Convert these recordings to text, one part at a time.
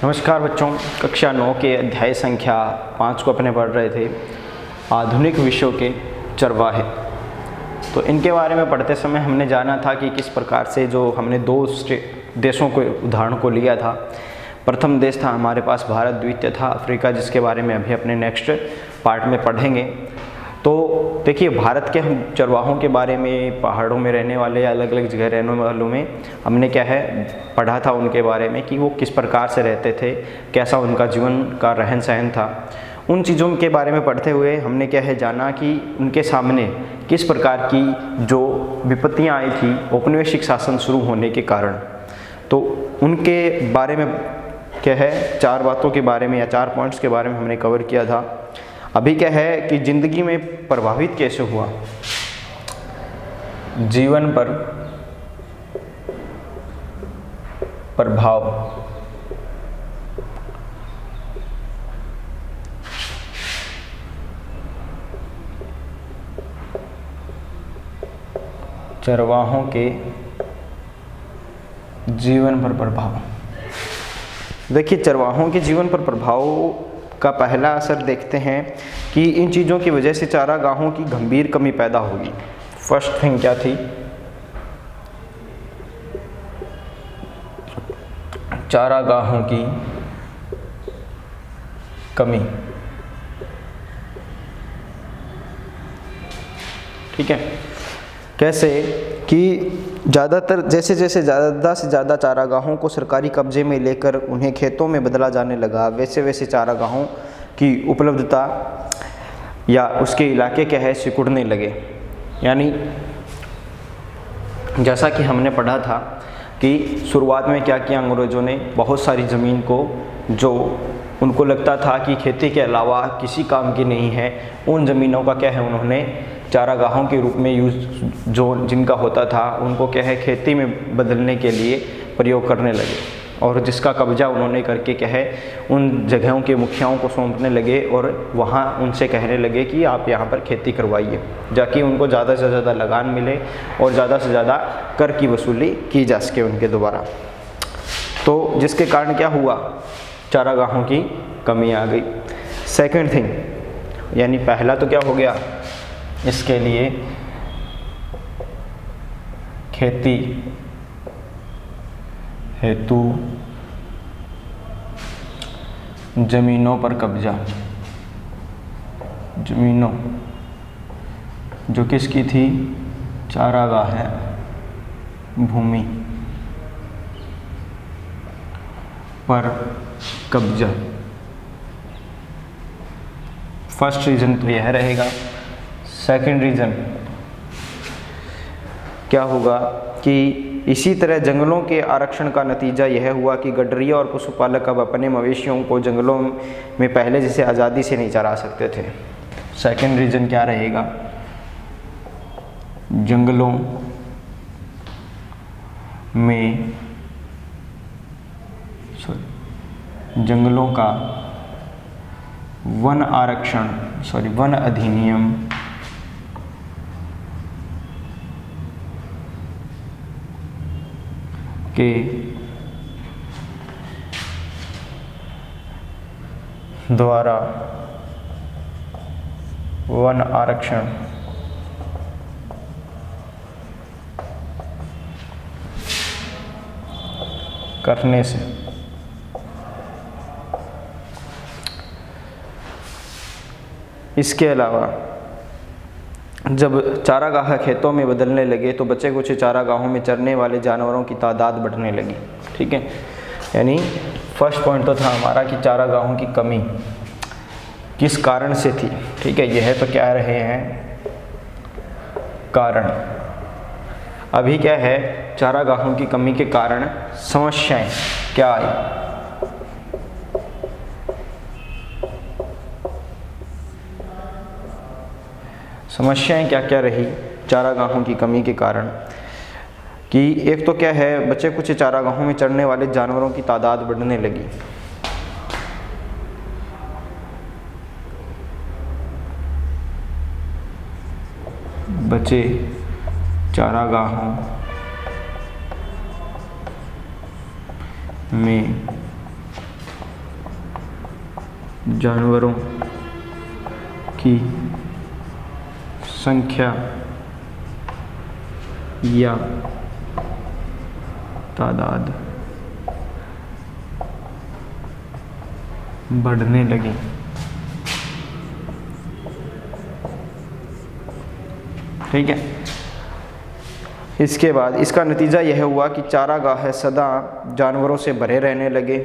नमस्कार बच्चों, कक्षा 9 के अध्याय संख्या 5 को अपने पढ़ रहे थे आधुनिक विश्व के चरवाहे। तो इनके बारे में पढ़ते समय हमने जाना था कि किस प्रकार से जो हमने दो देशों को उदाहरण को लिया था। प्रथम देश था हमारे पास भारत, द्वितीय था अफ्रीका, जिसके बारे में अभी अपने नेक्स्ट पार्ट में पढ़ेंगे। तो देखिए, भारत के हम चरवाहों के बारे में, पहाड़ों में रहने वाले, अलग अलग जगह रहने वालों में हमने क्या है पढ़ा था उनके बारे में कि वो किस प्रकार से रहते थे, कैसा उनका जीवन का रहन सहन था। उन चीज़ों के बारे में पढ़ते हुए हमने क्या है जाना कि उनके सामने किस प्रकार की जो विपत्तियां आई थी औपनिवेशिक शासन शुरू होने के कारण। तो उनके बारे में क्या है, चार बातों के बारे में या 4 पॉइंट्स के बारे में हमने कवर किया था। अभी क्या है कि ज़िंदगी में प्रभावित कैसे हुआ, जीवन पर प्रभाव, चरवाहों के जीवन पर प्रभाव। देखिए, चरवाहों के जीवन पर प्रभाव का पहला असर देखते हैं कि इन चीज़ों की वजह से चारागाहों की गंभीर कमी पैदा होगी। फर्स्ट थिंग क्या थी, चारागाहों की कमी। ठीक है, कैसे कि ज़्यादातर जैसे ज़्यादा से ज़्यादा चारागाहों को सरकारी कब्जे में लेकर उन्हें खेतों में बदला जाने लगा, वैसे वैसे चारागाहों की उपलब्धता या उसके इलाके क्या है सिकुड़ने लगे। यानी जैसा कि हमने पढ़ा था कि शुरुआत में क्या किया अंग्रेज़ों ने, बहुत सारी ज़मीन को जो उनको लगता था कि खेती के अलावा किसी काम की नहीं है, उन ज़मीनों का क्या है उन्होंने चारागाहों के रूप में यूज़ जो जिनका होता था उनको क्या है खेती में बदलने के लिए प्रयोग करने लगे, और जिसका कब्जा उन्होंने करके क्या है उन जगहों के मुखियाओं को सौंपने लगे और वहाँ उनसे कहने लगे कि आप यहाँ पर खेती करवाइए, जाकि उनको ज़्यादा से ज़्यादा लगान मिले और ज़्यादा से ज़्यादा कर की वसूली की जा सके उनके द्वारा। तो जिसके कारण क्या हुआ, चारागाहों की कमी आ गई। सेकंड थिंग, यानी पहला तो क्या हो गया, इसके लिए खेती हेतु जमीनों पर कब्जा, जमीनों जो किसकी थी, चारागाह है, भूमि पर कब्जा। फर्स्ट रीज़न तो यह रहेगा। सेकंड रीज़न क्या होगा कि इसी तरह जंगलों के आरक्षण का नतीजा यह हुआ कि गडरिया और पशुपालक अब अपने मवेशियों को जंगलों में पहले जैसे आज़ादी से नहीं चरा सकते थे। सेकंड रीज़न क्या रहेगा, जंगलों में जंगलों का वन अधिनियम के द्वारा वन आरक्षण करने से इसके अलावा जब चारागाह खेतों में बदलने लगे तो बचे कुछ चारागाहों में चरने वाले जानवरों की तादाद बढ़ने लगी। ठीक है, यानी फर्स्ट पॉइंट तो था हमारा कि चारागाहों की कमी किस कारण से थी। ठीक है, यह तो क्या रहे हैं कारण। अभी क्या है, चारागाहों की कमी के कारण समस्याएं क्या आई। समस्याएं क्या क्या रही चारागाहों की कमी के कारण, कि एक तो क्या है बचे कुछ चारागाहों में चरने वाले जानवरों की तादाद बढ़ने लगी। बचे चारागाहों में जानवरों की संख्या या तादाद बढ़ने लगी। ठीक है, इसके बाद इसका नतीजा यह हुआ कि चारागाह सदा जानवरों से भरे रहने लगे।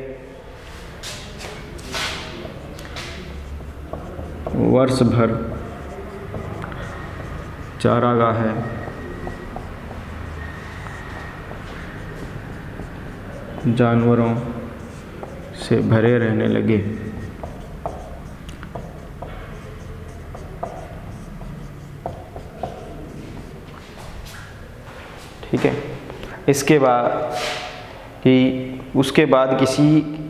वर्ष भर चारागाह जानवरों से भरे रहने लगे। ठीक है, इसके बाद उसके बाद किसी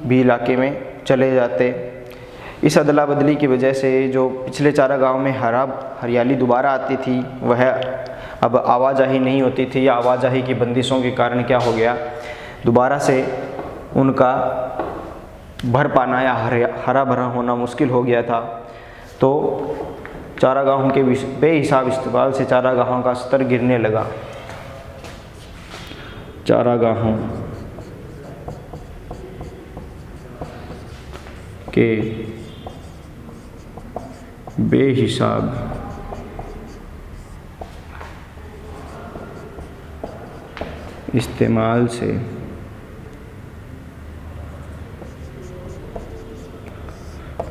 भी इलाके में चले जाते। इस अदला बदली की वजह से जो पिछले चारागाहों में हरियाली दोबारा आती थी वह अब आवाजाही नहीं होती थी, या आवाजाही की बंदिशों के कारण क्या हो गया, दोबारा से उनका भर पाना या हरा भरा होना मुश्किल हो गया था। तो चारागाहों के बेहिसाब इस्तेमाल से चारागाहों का स्तर गिरने लगा। चारागाहों के बेहिसाब इस्तेमाल से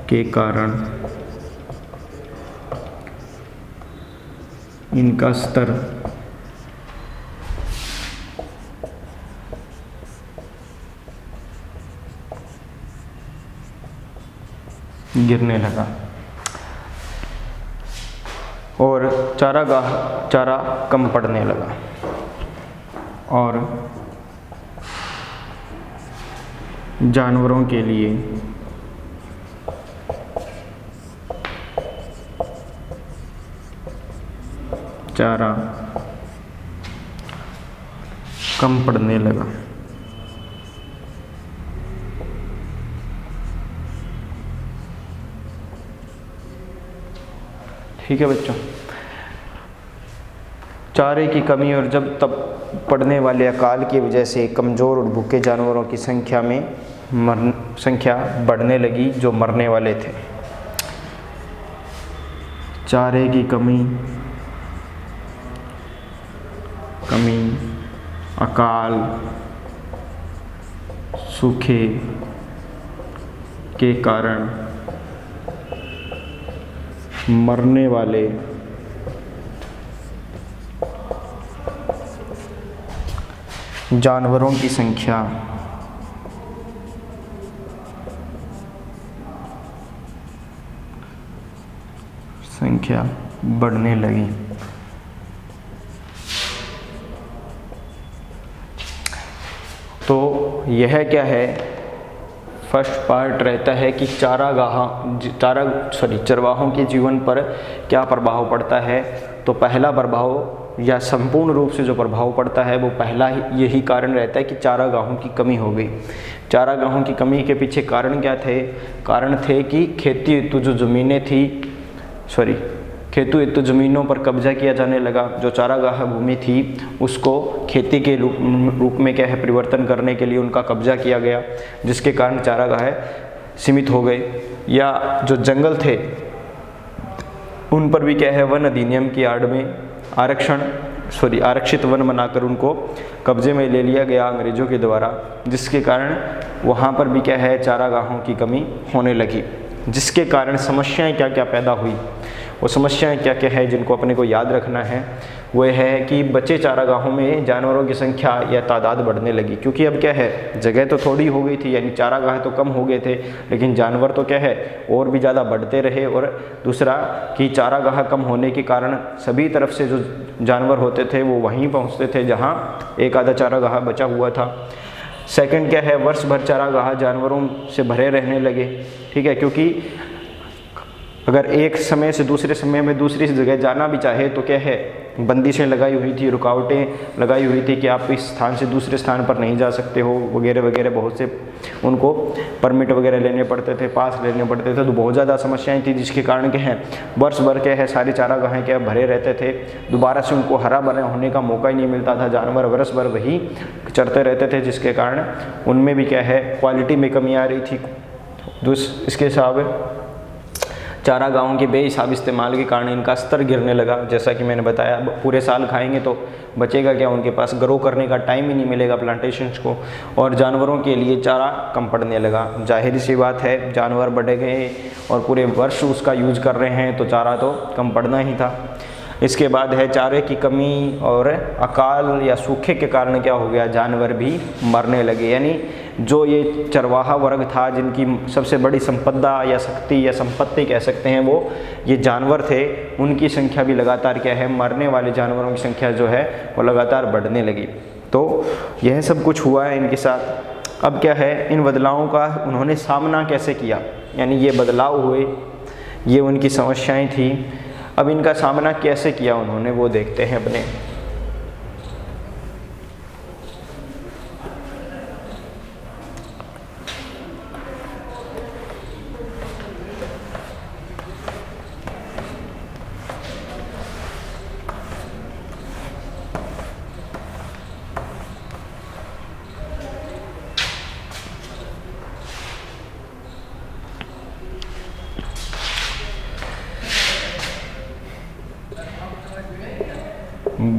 के कारण इनका स्तर गिरने लगा और चारा कम पड़ने लगा। और जानवरों के लिए चारा कम पड़ने लगा। ठीक है बच्चों, चारे की कमी और जब तब पड़ने वाले अकाल की वजह से कमज़ोर और भूखे जानवरों की संख्या बढ़ने लगी जो मरने वाले थे। चारे की कमी, अकाल, सूखे के कारण मरने वाले जानवरों की संख्या बढ़ने लगी। तो यह क्या है, फर्स्ट पार्ट रहता है कि चरवाहों के जीवन पर क्या प्रभाव पड़ता है। तो पहला प्रभाव या संपूर्ण रूप से जो प्रभाव पड़ता है वो पहला यही कारण रहता है कि चारागाहों की कमी हो गई। चारागाहों की कमी के पीछे कारण क्या थे? कारण थे कि खेतु हेतु ज़मीनों पर कब्जा किया जाने लगा। जो चारागाह भूमि थी उसको खेती के रूप में क्या है परिवर्तन करने के लिए उनका कब्जा किया गया, जिसके कारण चारागाह सीमित हो गए। या जो जंगल थे उन पर भी क्या है वन अधिनियम की आड़ में आरक्षित वन बनाकर उनको कब्जे में ले लिया गया अंग्रेज़ों के द्वारा, जिसके कारण वहाँ पर भी क्या है चारागाहों की कमी होने लगी। जिसके कारण समस्याएं क्या क्या पैदा हुई, वो समस्याएं क्या क्या है जिनको अपने को याद रखना है, वो है कि बचे चारागाहों में जानवरों की संख्या या तादाद बढ़ने लगी। क्योंकि अब क्या है जगह तो थोड़ी हो गई थी, यानी चारागाह तो कम हो गए थे, लेकिन जानवर तो क्या है और भी ज़्यादा बढ़ते रहे। और दूसरा कि चारागाह कम होने के कारण सभी तरफ से जो जानवर होते थे वो वहीं पहुँचते थे जहाँ एक आधा चारागाह बचा हुआ था। सेकंड क्या है, वर्ष भर चारागाह जानवरों से भरे रहने लगे। ठीक है, क्योंकि अगर एक समय से दूसरे समय में दूसरी जगह जाना भी चाहे तो क्या है, बंदिशें लगाई हुई थी, रुकावटें लगाई हुई थी कि आप इस स्थान से दूसरे स्थान पर नहीं जा सकते हो वगैरह वगैरह। बहुत से उनको परमिट वगैरह लेने पड़ते थे, पास लेने पड़ते थे, तो बहुत ज़्यादा समस्याएं थी, जिसके कारण क्या है वर्ष भर क्या है सारी चारागाहें क्या भरे रहते थे। दोबारा से उनको हरा भरा होने का मौका ही नहीं मिलता था, जानवर वर्ष भर वही चरते रहते थे, जिसके कारण उनमें भी क्या है क्वालिटी में कमी आ रही थी। इसके हिसाब चारागाहों के बेहिसाब इस्तेमाल के कारण इनका स्तर गिरने लगा। जैसा कि मैंने बताया, अब पूरे साल खाएंगे तो बचेगा क्या, उनके पास ग्रो करने का टाइम ही नहीं मिलेगा प्लांटेशंस को, और जानवरों के लिए चारा कम पड़ने लगा। जाहिर सी बात है, जानवर बढ़े गए और पूरे वर्ष उसका यूज कर रहे हैं तो चारा तो कम पड़ना ही था। इसके बाद है चारे की कमी और अकाल या सूखे के कारण क्या हो गया, जानवर भी मरने लगे। यानी जो ये चरवाहा वर्ग था, जिनकी सबसे बड़ी संपदा या शक्ति या संपत्ति कह सकते हैं, वो ये जानवर थे, उनकी संख्या भी लगातार क्या है, मरने वाले जानवरों की संख्या जो है वो लगातार बढ़ने लगी। तो यह सब कुछ हुआ है इनके साथ। अब क्या है, इन बदलावों का उन्होंने सामना कैसे किया, यानी ये बदलाव हुए, ये उनकी समस्याएं थी, अब इनका सामना कैसे किया उन्होंने, वो देखते हैं अपने।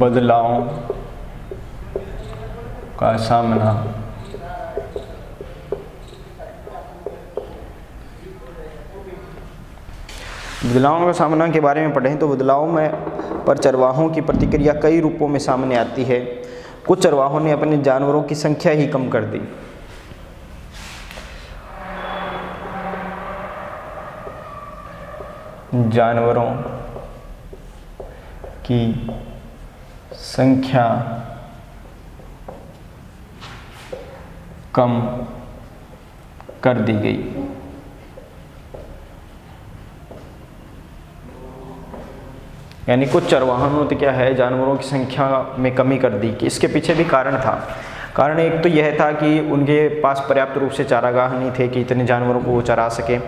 बदलावों का सामना। बदलावों का सामना के बारे में पढ़ें तो बदलावों में पर चरवाहों की प्रतिक्रिया कई रूपों में सामने आती है। कुछ चरवाहों ने अपने जानवरों की संख्या ही कम कर दी। जानवरों की संख्या कम कर दी गई। यानी कुछ चरवाहों ने तो क्या है, जानवरों की संख्या में कमी कर दी। कि इसके पीछे भी कारण था। कारण एक तो यह था कि उनके पास पर्याप्त रूप से चारागाह नहीं थे कि इतने जानवरों को वो चरा सके।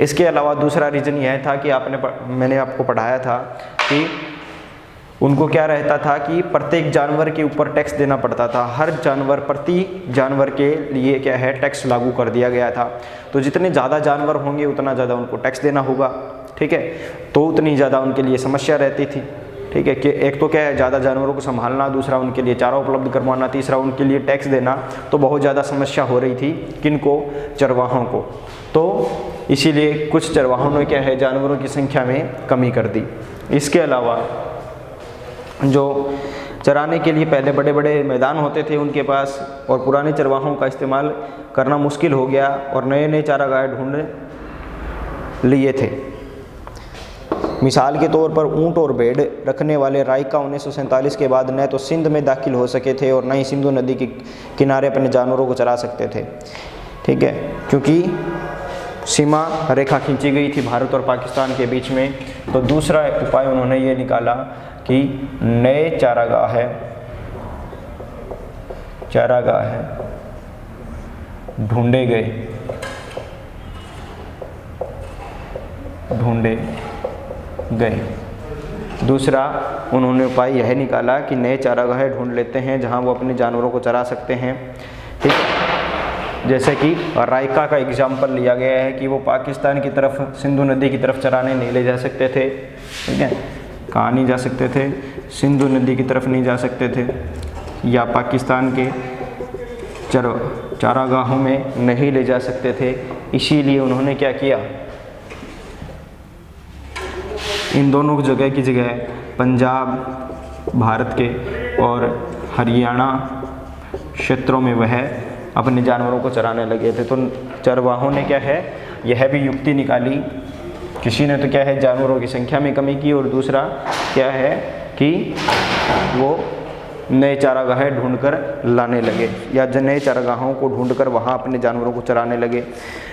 इसके अलावा दूसरा रीज़न यह था कि मैंने आपको पढ़ाया था कि उनको क्या रहता था कि प्रत्येक जानवर के ऊपर टैक्स देना पड़ता था। हर जानवर, प्रति जानवर के लिए क्या है, टैक्स लागू कर दिया गया था। तो जितने ज़्यादा जानवर होंगे उतना ज़्यादा उनको टैक्स देना होगा, ठीक है। तो उतनी ज़्यादा उनके लिए समस्या रहती थी, ठीक है। कि एक तो क्या है, ज़्यादा जानवरों को संभालना, दूसरा उनके लिए चारा उपलब्ध करवाना, तीसरा उनके लिए टैक्स देना। तो बहुत ज़्यादा समस्या हो रही थी किनको, चरवाहों को। तो इसीलिए कुछ चरवाहों ने क्या है, जानवरों की संख्या में कमी कर दी। इसके अलावा जो चराने के लिए पहले बड़े बड़े मैदान होते थे उनके पास, और पुराने चरवाहों का इस्तेमाल करना मुश्किल हो गया और नए नए चारागाह ढूंढ लिए थे। मिसाल के तौर पर ऊंट और भेड़ रखने वाले रायका 1947 के बाद न तो सिंध में दाखिल हो सके थे और न ही सिंधु नदी के किनारे अपने जानवरों को चरा सकते थे, ठीक है, क्योंकि सीमा रेखा खींची गई थी भारत और पाकिस्तान के बीच में। तो दूसरा उपाय उन्होंने ये निकाला कि नए चारागाह ढूंढे गए। दूसरा उन्होंने उपाय यह निकाला कि नए चारागाह ढूंढ लेते हैं जहां वो अपने जानवरों को चरा सकते हैं, ठीक है। जैसे कि रायका का एग्जाम्पल लिया गया है कि वो पाकिस्तान की तरफ, सिंधु नदी की तरफ चराने नहीं ले जा सकते थे, ठीक है। कहाँ नहीं जा सकते थे, सिंधु नदी की तरफ नहीं जा सकते थे, या पाकिस्तान के चारागाहों में नहीं ले जा सकते थे। इसीलिए उन्होंने क्या किया, इन दोनों जगह की जगह पंजाब भारत के और हरियाणा क्षेत्रों में वह अपने जानवरों को चराने लगे थे। तो चरवाहों ने क्या है, यह भी युक्ति निकाली। किसी ने तो क्या है, जानवरों की संख्या में कमी की, और दूसरा क्या है कि वो नए चारागाह ढूंढकर लाने लगे या नए चारागाहों को ढूंढकर वहाँ अपने जानवरों को चराने लगे।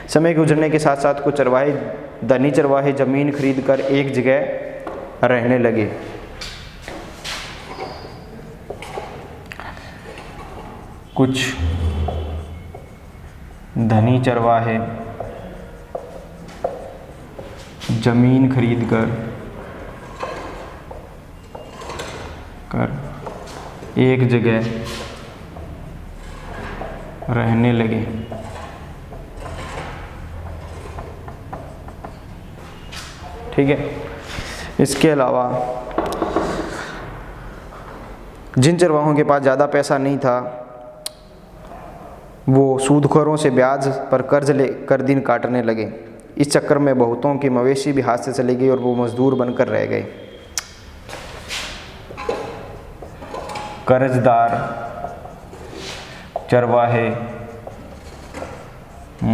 समय के गुजरने के साथ साथ कुछ धनी चरवाहे ज़मीन खरीदकर एक जगह रहने लगे। कुछ धनी चरवाहे जमीन खरीद कर एक जगह रहने लगे। ठीक है। इसके अलावा जिन चरवाहों के पास ज़्यादा पैसा नहीं था वो सूदखोरों से ब्याज पर कर्ज लेकर दिन काटने लगे। इस चक्कर में बहुतों की मवेशी भी हाथ से चली गई और वो मजदूर बनकर रह गए। कर्जदार चरवाहे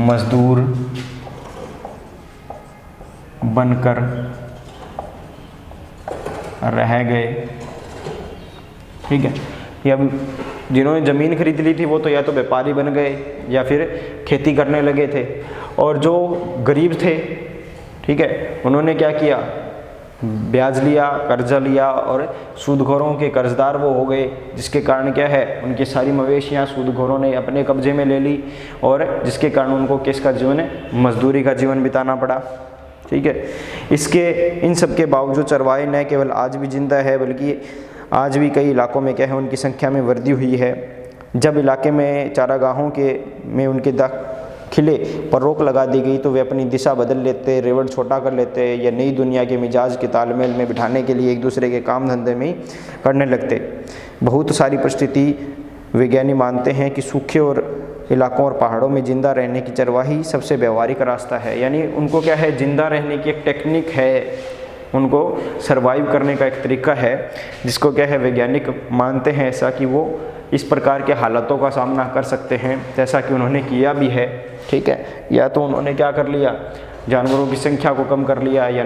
मजदूर बनकर रह गए। ठीक है। ये अब जिन्होंने ज़मीन खरीद ली थी वो तो या तो व्यापारी बन गए या फिर खेती करने लगे थे, और जो गरीब थे, ठीक है, उन्होंने क्या किया, ब्याज लिया, कर्जा लिया और सूदखोरों के कर्जदार वो हो गए, जिसके कारण क्या है, उनकी सारी मवेशियां सूदखोरों ने अपने कब्जे में ले ली और जिसके कारण उनको किसका जीवन है, मजदूरी का जीवन बिताना पड़ा। ठीक है। इन सब के बावजूद चरवाहे न केवल आज भी जिंदा है बल्कि आज भी कई इलाकों में क्या है, उनकी संख्या में वृद्धि हुई है। जब इलाके में चारागाहों में उनके दाखिले पर रोक लगा दी गई तो वे अपनी दिशा बदल लेते, रेवड़ छोटा कर लेते या नई दुनिया के मिजाज के तालमेल में बिठाने के लिए एक दूसरे के काम धंधे में करने लगते। बहुत सारी परिस्थिति विज्ञानी मानते हैं कि सूखे और इलाकों और पहाड़ों में ज़िंदा रहने की चरवाही सबसे व्यवहारिक रास्ता है। यानी उनको क्या है, ज़िंदा रहने की एक टेक्निक है, उनको सरवाइव करने का एक तरीका है, जिसको क्या है वैज्ञानिक मानते हैं ऐसा कि वो इस प्रकार के हालातों का सामना कर सकते हैं, जैसा कि उन्होंने किया भी है। ठीक है। या तो उन्होंने क्या कर लिया, जानवरों की संख्या को कम कर लिया या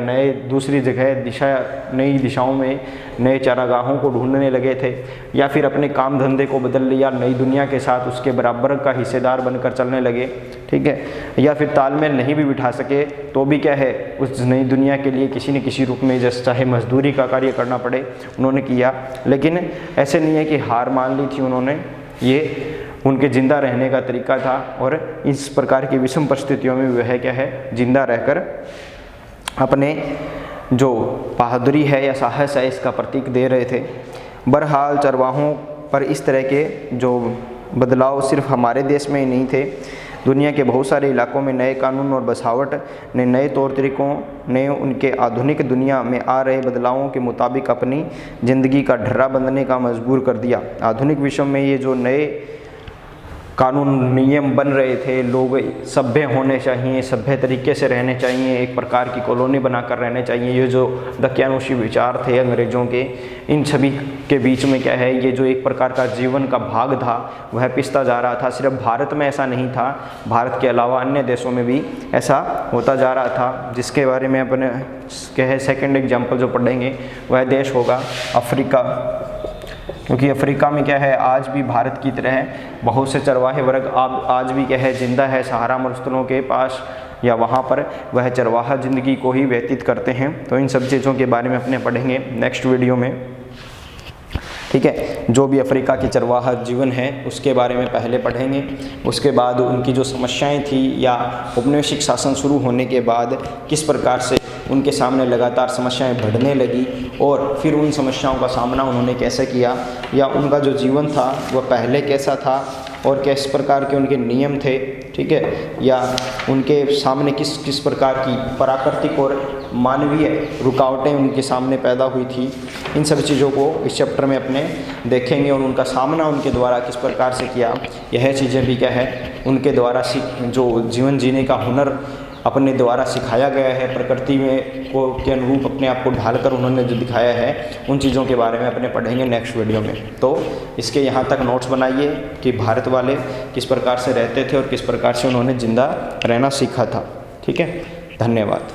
दूसरी जगह नई दिशाओं में नए चारागाहों को ढूंढने लगे थे, या फिर अपने काम धंधे को बदल लिया, नई दुनिया के साथ उसके बराबर का हिस्सेदार बनकर चलने लगे। ठीक है। या फिर तालमेल नहीं भी बिठा सके तो भी क्या है, उस नई दुनिया के लिए किसी न किसी रूप में जैसे चाहे मजदूरी का कार्य करना पड़े उन्होंने किया। लेकिन ऐसे नहीं है कि हार मान ली थी उन्होंने, ये उनके ज़िंदा रहने का तरीका था और इस प्रकार की विषम परिस्थितियों में वह क्या है, ज़िंदा रहकर अपने जो बहादुरी है या साहस है इसका प्रतीक दे रहे थे। बहरहाल चरवाहों पर इस तरह के जो बदलाव सिर्फ हमारे देश में ही नहीं थे, दुनिया के बहुत सारे इलाकों में नए कानून और बसावट ने नए तौर तरीक़ों ने उनके आधुनिक दुनिया में आ रहे बदलावों के मुताबिक अपनी ज़िंदगी का ढर्रा बंधने का मजबूर कर दिया। आधुनिक विश्व में ये जो नए कानून नियम बन रहे थे, लोग सभ्य होने चाहिए, सभ्य तरीके से रहने चाहिए, एक प्रकार की कॉलोनी बनाकर रहने चाहिए, ये जो दकियानूशी विचार थे अंग्रेज़ों के, इन सभी के बीच में क्या है, ये जो एक प्रकार का जीवन का भाग था वह पिसता जा रहा था। सिर्फ भारत में ऐसा नहीं था, भारत के अलावा अन्य देशों में भी ऐसा होता जा रहा था, जिसके बारे में अपने कहे सेकंड एग्जाम्पल जो पढ़ेंगे वह देश होगा अफ्रीका। क्योंकि अफ्रीका में क्या है, आज भी भारत की तरह बहुत से चरवाहे वर्ग आज भी क्या है, जिंदा है सहारा मरुस्थलों के पास या वहाँ पर वह चरवाहा ज़िंदगी को ही व्यतीत करते हैं। तो इन सब चीज़ों के बारे में अपने पढ़ेंगे नेक्स्ट वीडियो में। ठीक है। जो भी अफ्रीका के चरवाहा जीवन है उसके बारे में पहले पढ़ेंगे, उसके बाद उनकी जो समस्याएं थी या औपनिवेशिक शासन शुरू होने के बाद किस प्रकार से उनके सामने लगातार समस्याएं बढ़ने लगी और फिर उन समस्याओं का सामना उन्होंने कैसे किया, या उनका जो जीवन था वह पहले कैसा था और किस प्रकार के उनके नियम थे। ठीक है। या उनके सामने किस किस प्रकार की प्राकृतिक और मानवीय रुकावटें उनके सामने पैदा हुई थी, इन सब चीज़ों को इस चैप्टर में अपने देखेंगे और उनका सामना उनके द्वारा किस प्रकार से किया। यह चीज़ें भी क्या है, उनके द्वारा जो जीवन जीने का हुनर अपने द्वारा सिखाया गया है, प्रकृति में के अनुरूप अपने आप को ढालकर उन्होंने जो दिखाया है, उन चीज़ों के बारे में अपने पढ़ेंगे नेक्स्ट वीडियो में। तो इसके यहाँ तक नोट्स बनाइए कि भारत वाले किस प्रकार से रहते थे और किस प्रकार से उन्होंने ज़िंदा रहना सीखा था। ठीक है। धन्यवाद।